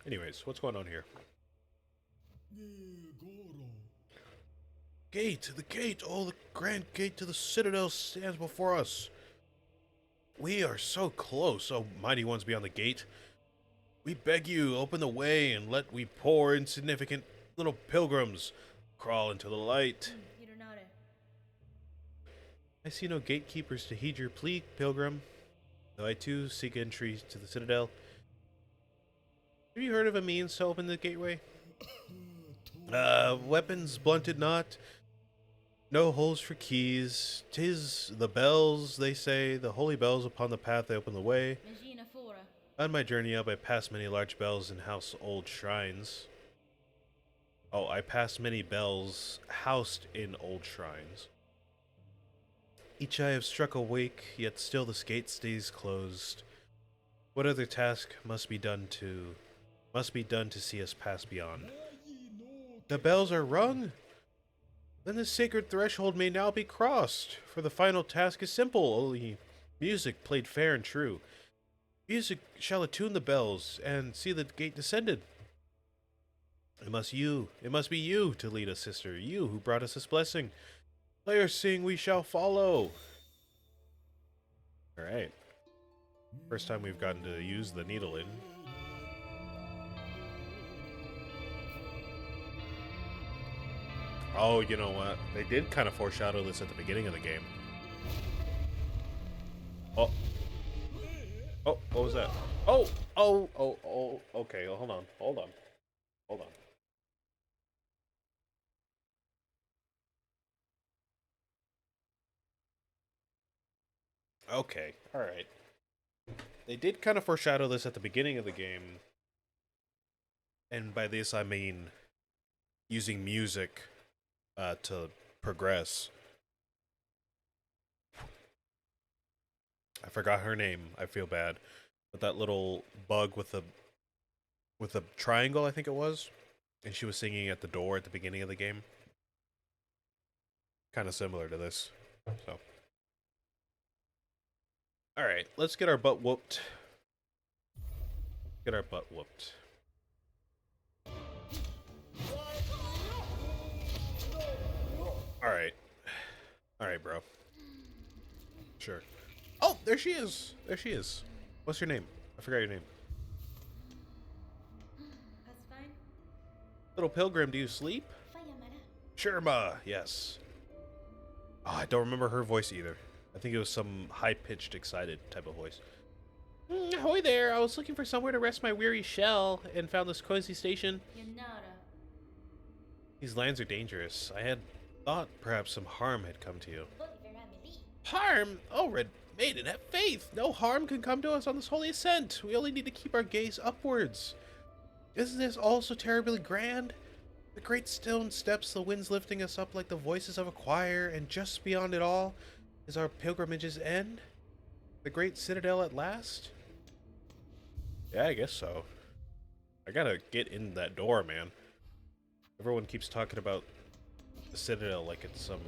Anyways, what's going on here? Gate! The gate! Oh, the grand gate to the citadel stands before us. We are so close, oh mighty ones beyond the gate. We beg you, open the way and let we poor, insignificant little pilgrims crawl into the light. I see no gatekeepers to heed your plea, pilgrim, though I too seek entry to the citadel. Have you heard of a means to open the gateway? Weapons blunted not, no holes for keys. 'Tis the bells, they say, the holy bells upon the path they open the way. On my journey up, I passed many large bells and house old shrines. Oh, I passed many bells housed in old shrines. Each I have struck awake, yet still the gate stays closed. What other task must be done to see us pass beyond? The bells are rung? Then the sacred threshold may now be crossed, for the final task is simple, only music played fair and true. Music shall attune the bells, and see the gate descended. It must be you to lead us, sister, you who brought us this blessing. Players sing, we shall follow. Alright. First time we've gotten to use the needle in. Oh, you know what? They did kind of foreshadow this at the beginning of the game. Oh. Oh, what was that? Oh, okay, hold on. Hold on. Okay, alright. They did kind of foreshadow this at the beginning of the game. And by this I mean using music to progress. I forgot her name. I feel bad. But that little bug with a triangle, I think it was, and she was singing at the door at the beginning of the game. Kind of similar to this. So, all right, let's get our butt whooped. Get our butt whooped. All right, bro. Sure. Oh, there she is. There she is. What's your name? I forgot your name. Little pilgrim, do you sleep? Sherma, yes. Oh, I don't remember her voice either. I think it was some high-pitched, excited type of voice. Ahoy there! I was looking for somewhere to rest my weary shell and found this cozy station. These lands are dangerous. I had thought perhaps some harm had come to you. Harm? Oh, Red Maiden, have faith! No harm can come to us on this holy ascent. We only need to keep our gaze upwards. Isn't this all so terribly grand? The great stone steps, the winds lifting us up like the voices of a choir, and just beyond it all is our pilgrimage's end? The great citadel at last? Yeah, I guess so. I gotta get in that door, man. Everyone keeps talking about the citadel like it's some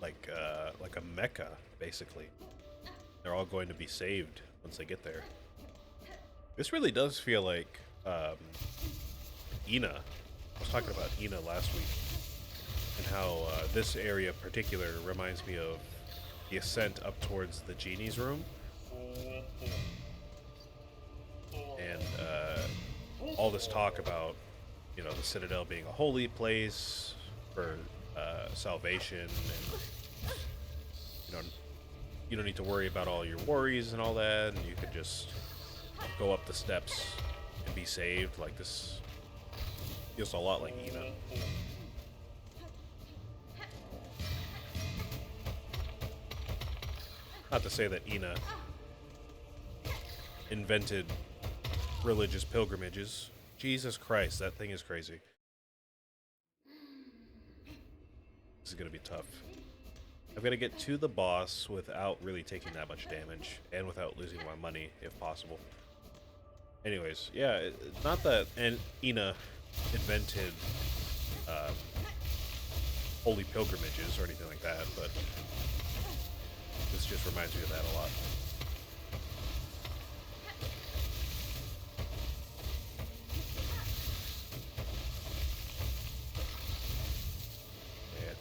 like a mecca, basically. They're all going to be saved once they get there. This really does feel like Ina. I was talking about Ina last week, and how this area in particular reminds me of the ascent up towards the genie's room, and all this talk about, you know, the citadel being a holy place for salvation, and you know, you don't need to worry about all your worries and all that, and you could just go up the steps and be saved. Like, this feels a lot like Ina. Not to say that Ina invented religious pilgrimages. Jesus Christ, that thing is crazy. This is gonna be tough. I've got to get to the boss without really taking that much damage, and without losing my money, if possible. Anyways, yeah, not that and Ina invented um, holy pilgrimages or anything like that, but this just reminds me of that a lot.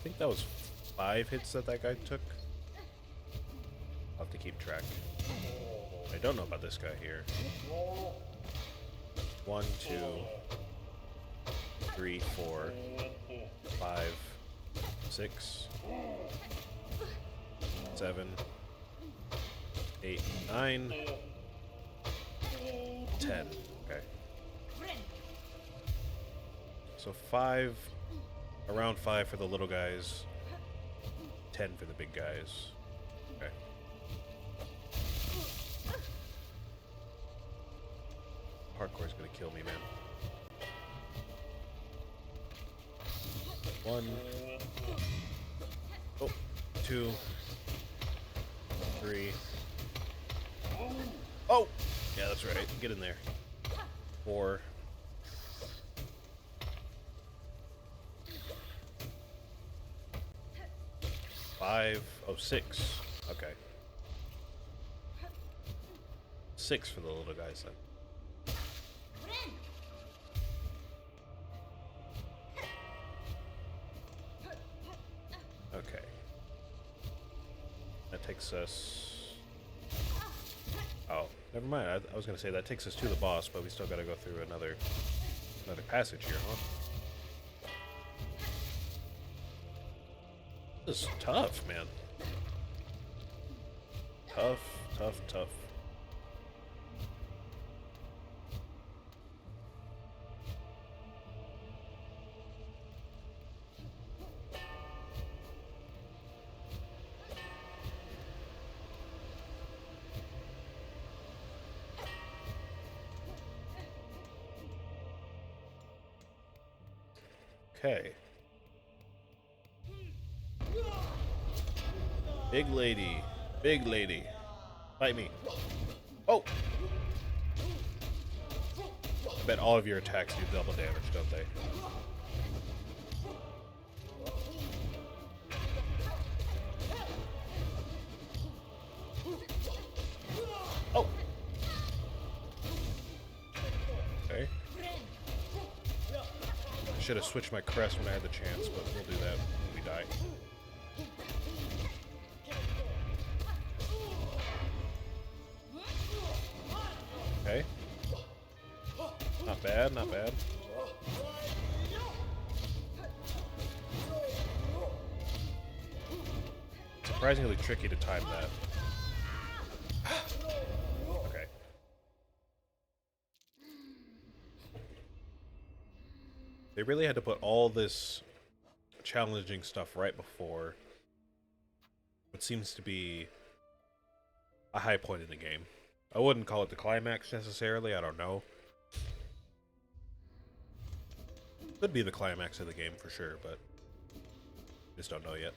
think that was 5 hits that guy took. I'll have to keep track. I don't know about this guy here. 1, 2, 3, 4, 5, 6, 7, 8, 9, 10. Okay. So 5, around 5 for the little guys, 10 for the big guys. Okay. Hardcore's gonna kill me, man. 1. Oh, 2. 3. Oh! Yeah, that's right. Get in there. 4. 5. Oh, 6. Okay. 6 for the little guys then. Okay. That takes us... Oh, never mind. I was gonna say that takes us to the boss, but we still gotta go through another passage here, huh? This is tough, man. Tough, tough, tough. Okay. Big lady. Big lady. Fight me. Oh! I bet all of your attacks do double damage, don't they? Oh! Okay. I should have switched my crest when I had the chance, but we'll do that when we die. Okay. Not bad, not bad. Surprisingly tricky to time that. Okay. They really had to put all this challenging stuff right before what seems to be a high point in the game. I wouldn't call it the climax necessarily, I don't know. Could be the climax of the game for sure, but just don't know yet.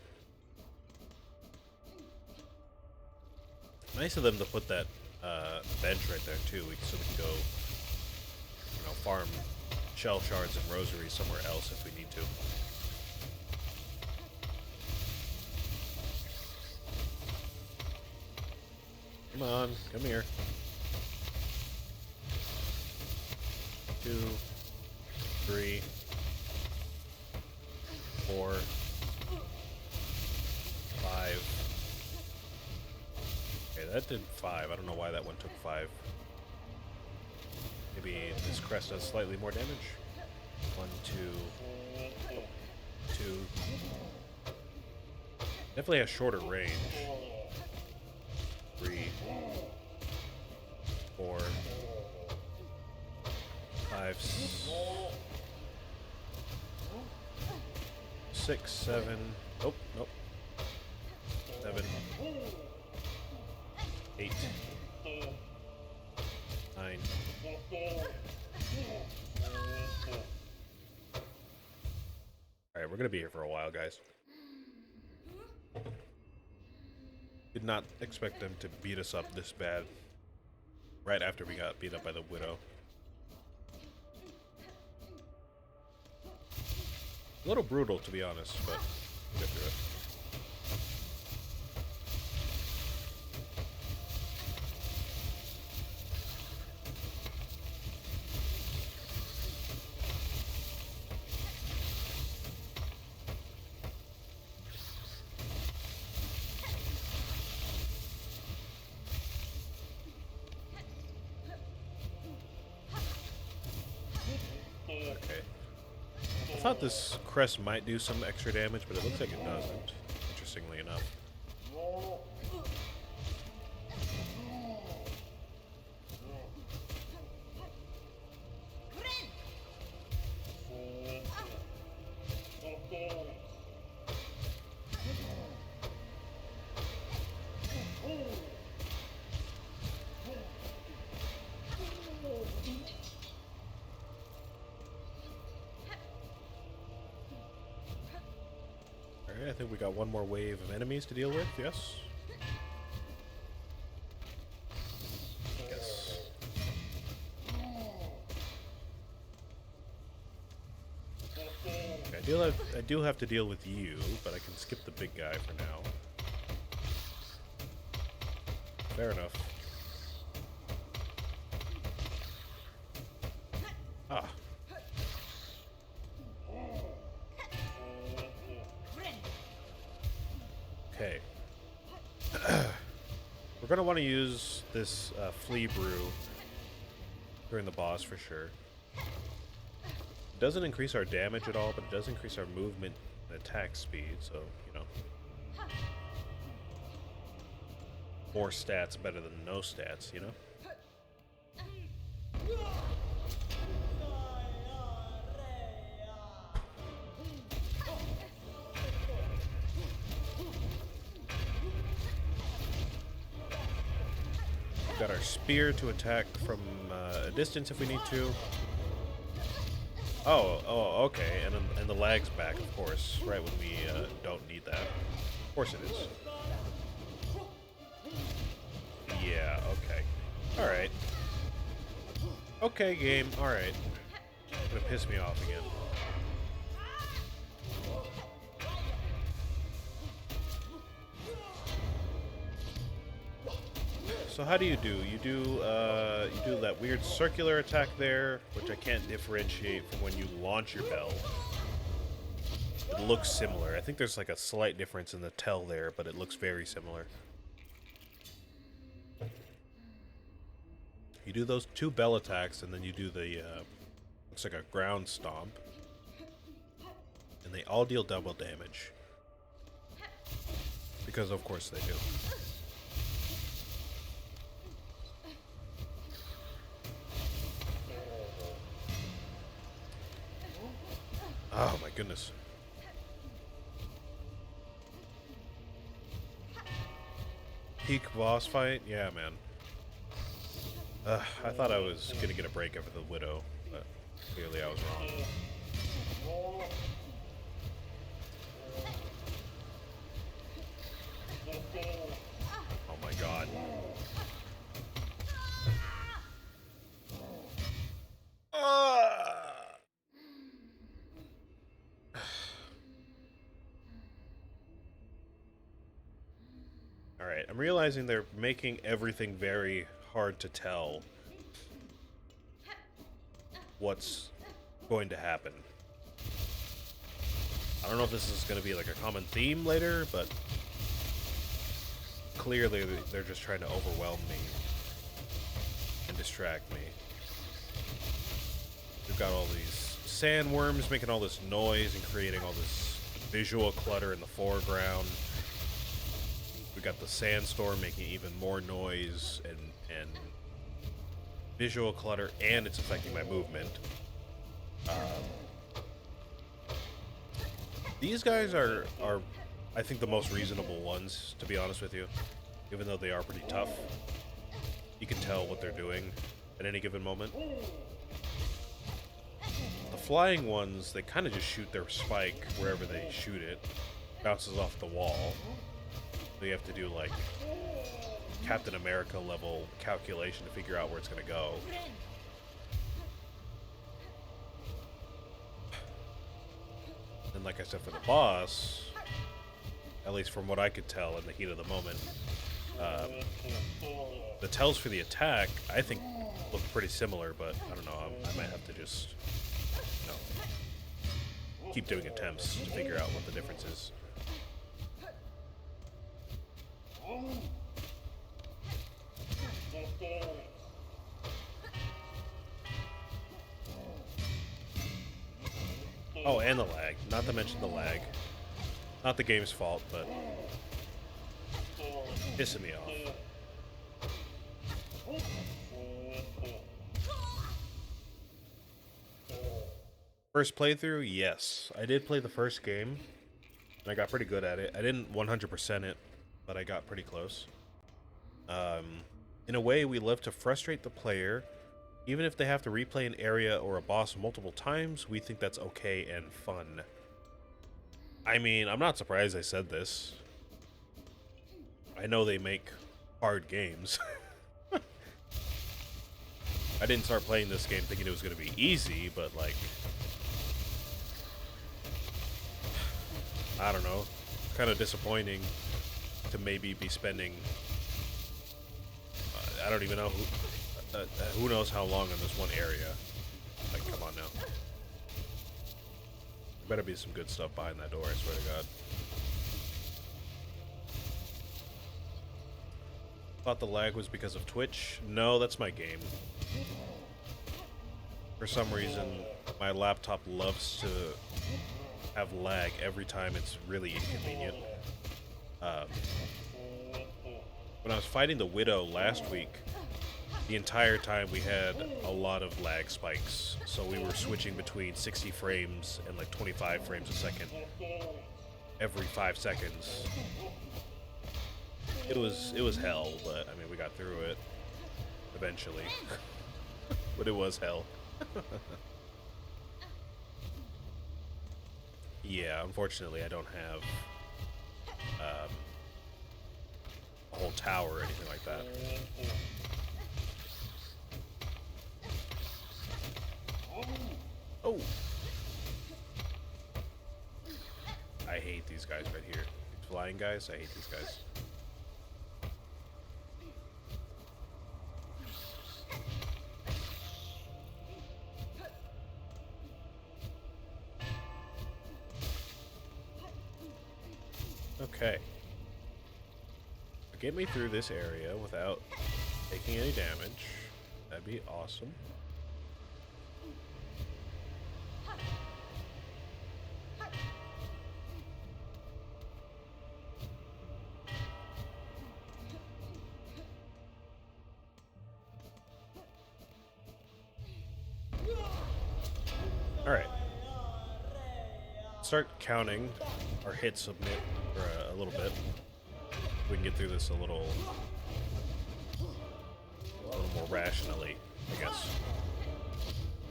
Nice of them to put that bench right there too, so we can go, you know, farm shell shards and rosaries somewhere else if we need to. Come on, come here. 2, 3, 4, 5. Okay, that did 5. I don't know why that one took 5. Maybe this crest does slightly more damage. 1, 2, 2. Definitely has shorter range. 3, 4, 5, 6, 7. Oh, nope. 7, 8, 9. Alright, we're gonna be here for a while, guys. Did not expect them to beat us up this bad right after we got beat up by the Widow. A little brutal, to be honest, but we'll get through it. thought this crest might do some extra damage, but it looks like it doesn't, interestingly enough. I think we got one more wave of enemies to deal with, yes? Yes. Okay, I do have to deal with you, but I can skip the big guy for now. Fair enough. Ah. Okay. We're gonna want to use this flea brew during the boss for sure. It doesn't increase our damage at all, but it does increase our movement and attack speed, so, you know. More stats better than no stats, you know? Got our spear to attack from a distance if we need to. Oh, okay, and the lag's back, of course, right when we don't need that. Of course it is. Yeah, okay. Alright. Okay, game, alright. Gonna piss me off again. So how do? You do that weird circular attack there, which I can't differentiate from when you launch your bell. It looks similar. I think there's like a slight difference in the tell there, but it looks very similar. You do those two bell attacks, and then you do the, looks like a ground stomp. And they all deal double damage. Because of course they do. Oh my goodness. Peak boss fight? Yeah, man. I thought I was gonna get a break over the Widow, but clearly I was wrong. Oh my god. Alright, I'm realizing they're making everything very hard to tell what's going to happen. I don't know if this is going to be like a common theme later, but clearly they're just trying to overwhelm me and distract me. We've got all these sandworms making all this noise and creating all this visual clutter in the foreground. We got the sandstorm making even more noise and visual clutter, and it's affecting my movement. These guys are I think the most reasonable ones, to be honest with you, even though they are pretty tough. You can tell what they're doing at any given moment. The flying ones, they kind of just shoot their spike wherever they shoot it. Bounces off the wall. So you have to do like Captain America level calculation to figure out where it's going to go. And like I said, for the boss, at least from what I could tell in the heat of the moment, the tells for the attack, I think, look pretty similar, but I don't know, I might have to just, you know, keep doing attempts to figure out what the difference is. Oh, and the lag. Not to mention the lag. Not the game's fault, but pissing me off. First playthrough, yes. I did play the first game, and I got pretty good at it. I didn't 100% it, but I got pretty close. In a way, we love to frustrate the player. Even if they have to replay an area or a boss multiple times, we think that's okay and fun. I mean, I'm not surprised I said this. I know they make hard games. I didn't start playing this game thinking it was going to be easy, but like, I don't know, kind of disappointing to maybe be spending, I don't even know who knows how long on this one area. Like, come on now. There better be some good stuff behind that door, I swear to God. Thought the lag was because of Twitch. No, that's my game. For some reason, my laptop loves to have lag every time. It's really inconvenient. When I was fighting the Widow last week, the entire time we had a lot of lag spikes. So we were switching between 60 frames and like 25 frames a second every 5 seconds. It was hell, but I mean, we got through it eventually. But it was hell. Yeah, unfortunately, I don't have a whole tower or anything like that. Oh! I hate these guys right here. These flying guys, I hate these guys. Okay. Get me through this area without taking any damage. That'd be awesome. Alright. Start counting our hits a bit, for a little bit. We can get through this a little more rationally, I guess.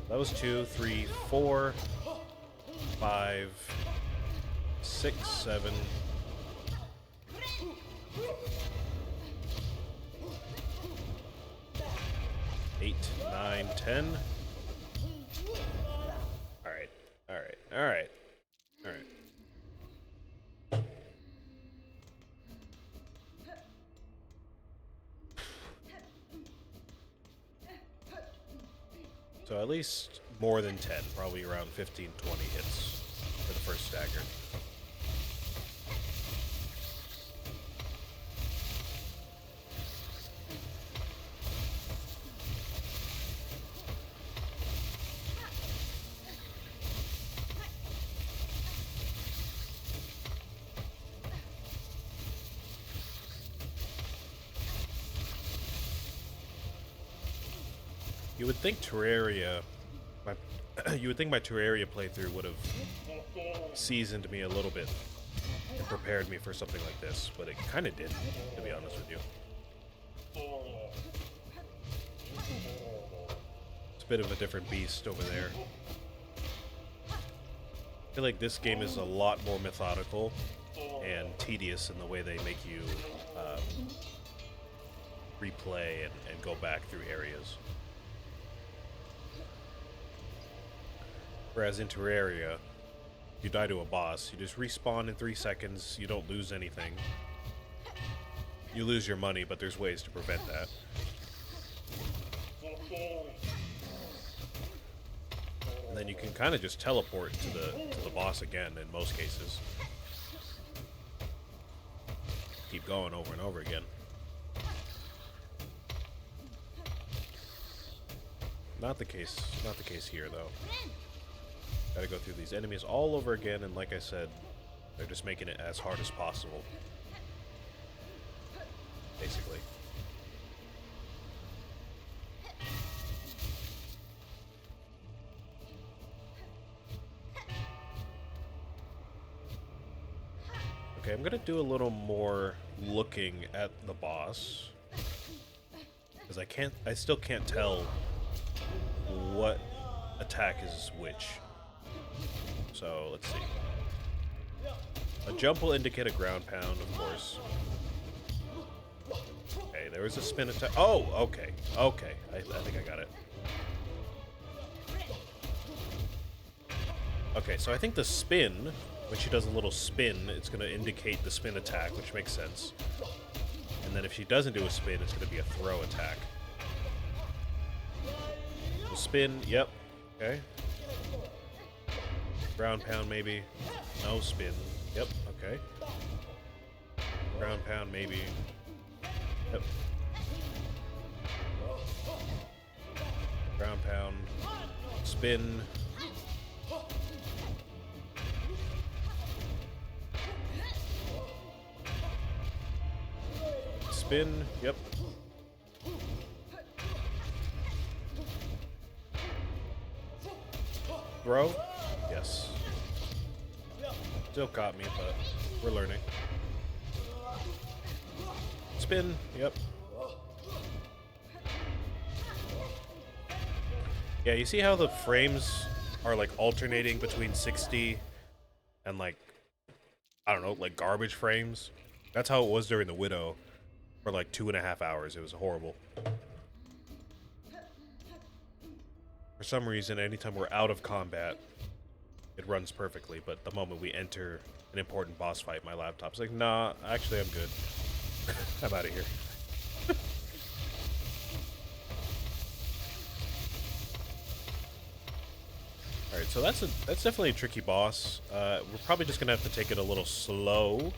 That was 2, 3, 4, 5, 6, 7. 8, 9, 10. Alright, alright, alright, alright. So at least more than 10, probably around 15, 20 hits for the first stagger. You would think Terraria, you would think my Terraria playthrough would have seasoned me a little bit and prepared me for something like this, but it kind of didn't, to be honest with you. It's a bit of a different beast over there. I feel like this game is a lot more methodical and tedious in the way they make you replay and go back through areas. Whereas in Terraria, you die to a boss, you just respawn in 3 seconds, you don't lose anything. You lose your money, but there's ways to prevent that. And then you can kind of just teleport to the boss again in most cases. Keep going over and over again. Not the case here though. Gotta go through these enemies all over again, and like I said, they're just making it as hard as possible. Basically. Okay, I'm gonna do a little more looking at the boss. Because I still can't tell what attack is which. So, let's see. A jump will indicate a ground pound, of course. Okay, there was a spin attack. Oh, okay. Okay, I think I got it. Okay, so I think the spin, when she does a little spin, it's going to indicate the spin attack, which makes sense. And then if she doesn't do a spin, it's going to be a throw attack. So spin, yep. Okay. Ground pound, maybe. No spin. Yep, okay. Ground pound, maybe. Yep. Ground pound. Spin. Spin, yep. Throw? Yes. Still caught me, but we're learning. Spin, yep. Yeah, you see how the frames are like alternating between 60 and like, I don't know, like garbage frames? That's how it was during the Widow for like 2.5 hours. It was horrible. For some reason, anytime we're out of combat, it runs perfectly, but the moment we enter an important boss fight, my laptop's like, nah, actually I'm good. I'm out of here. Alright, so that's definitely a tricky boss. We're probably just gonna have to take it a little slow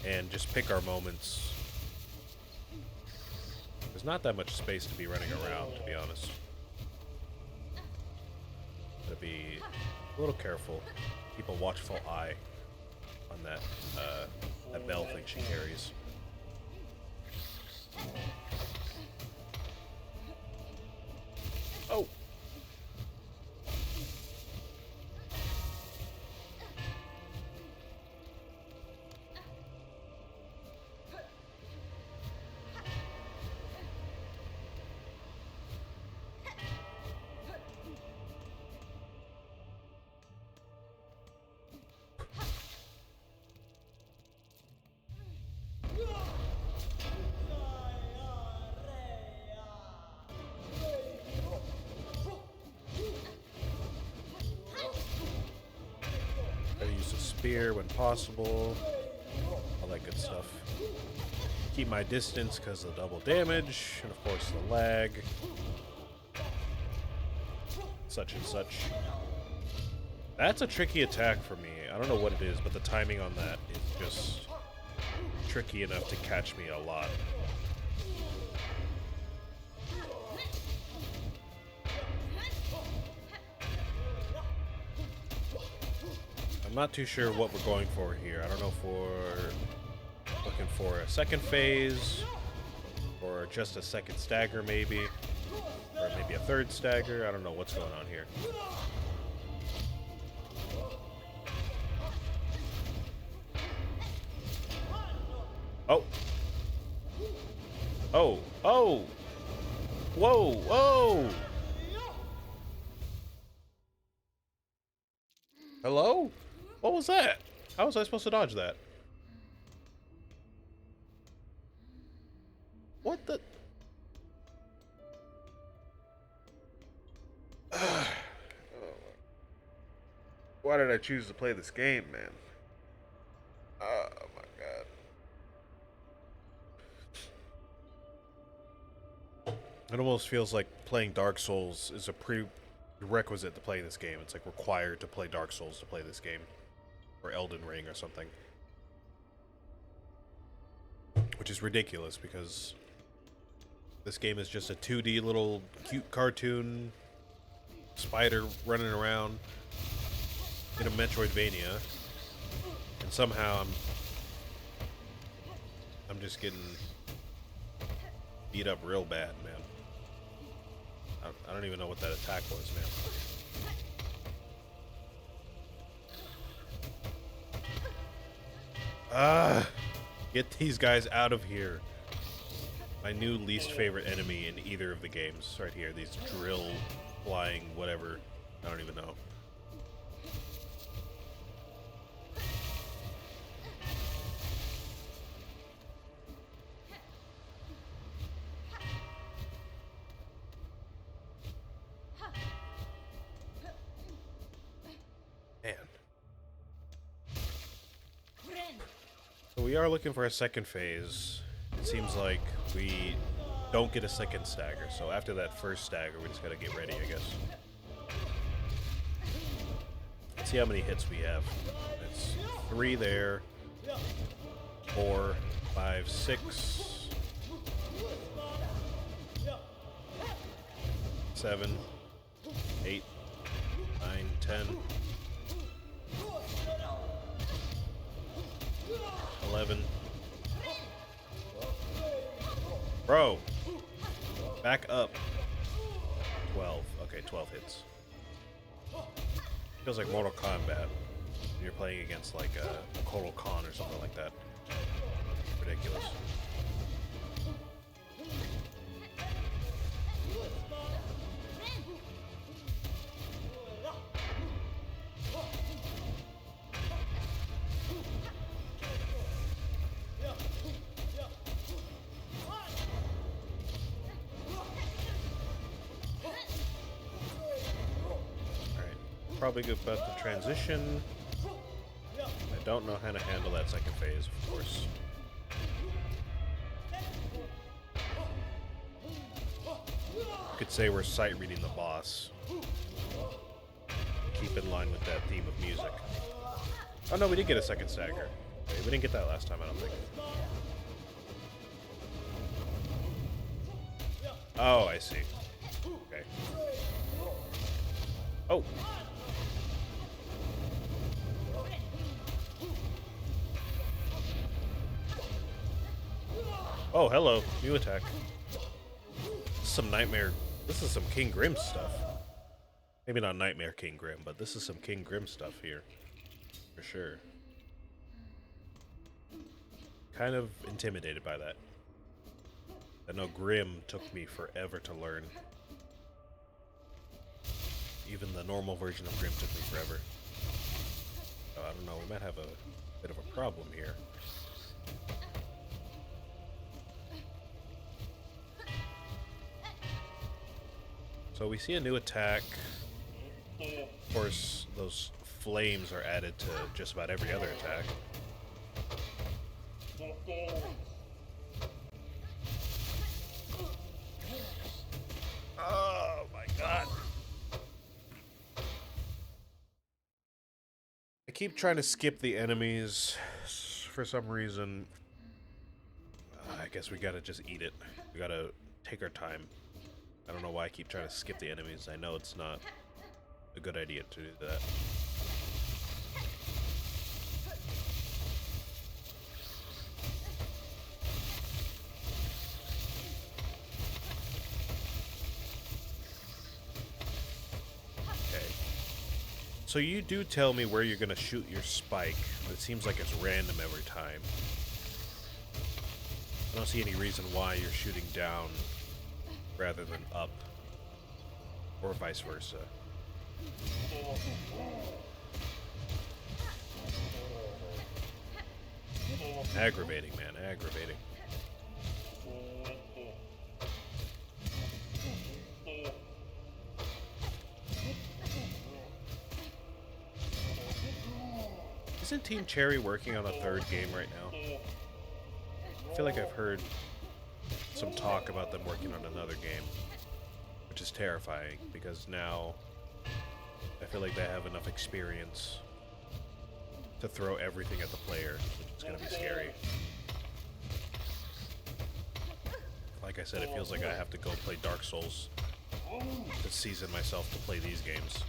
and just pick our moments. There's not that much space to be running around, to be honest. Gotta be a little careful. Keep a watchful eye on that that bell thing she carries. Oh. Spear when possible, all that good stuff. Keep my distance because of the double damage, and of course the lag. Such and such. That's a tricky attack for me. I don't know what it is, but the timing on that is just tricky enough to catch me a lot. I'm not too sure what we're going for here. I don't know if we're looking for a second phase, or just a second stagger maybe, or maybe a third stagger. I don't know what's going on here. Oh. Oh. Oh. Whoa. Whoa. Hello? What was that? How was I supposed to dodge that? What the? Why did I choose to play this game, man? Oh my god. It almost feels like playing Dark Souls is a prerequisite to play this game. It's like required to play Dark Souls to play this game. Or Elden Ring or something. Which is ridiculous because this game is just a 2D little cute cartoon spider running around in a Metroidvania, and somehow I'm just getting beat up real bad, man. I don't even know what that attack was, man. Get these guys out of here. My new least favorite enemy in either of the games, right here. These drill, flying, whatever. I don't even know. Man. So we are looking for a second phase. It seems like we don't get a second stagger. So after that first stagger, we just gotta get ready, I guess. Let's see how many hits we have. It's 3 there. 4, 5, 6. 7, 8, 9, 10. 11. Bro, back up. 12. Okay, 12 hits. Feels like Mortal Kombat when you're playing against like a Kotal Khan or something like that. Ridiculous. Probably good about the transition. I don't know how to handle that second phase, of course. You could say we're sight reading the boss. Keep in line with that theme of music. Oh no, we did get a second stagger. Okay, we didn't get that last time, I don't think. Oh, I see. Okay. Oh! Oh, hello. New attack. This is some Nightmare. This is some King Grim stuff. Maybe not Nightmare King Grim, but this is some King Grim stuff here. For sure. Kind of intimidated by that. I know Grim took me forever to learn. Even the normal version of Grim took me forever. So I don't know, we might have a bit of a problem here. So we see a new attack. Of course, those flames are added to just about every other attack. Oh my god. I keep trying to skip the enemies for some reason. I guess we gotta just eat it. We gotta take our time. I don't know why I keep trying to skip the enemies. I know it's not a good idea to do that. Okay. So you do tell me where you're gonna shoot your spike, but it seems like it's random every time. I don't see any reason why you're shooting down rather than up, or vice versa. Aggravating, man, aggravating. Isn't Team Cherry working on a third game right now? I feel like I've heard some talk about them working on another game, which is terrifying because now I feel like they have enough experience to throw everything at the player, which is going to be scary. Like I said, it feels like I have to go play Dark Souls to season myself to play these games.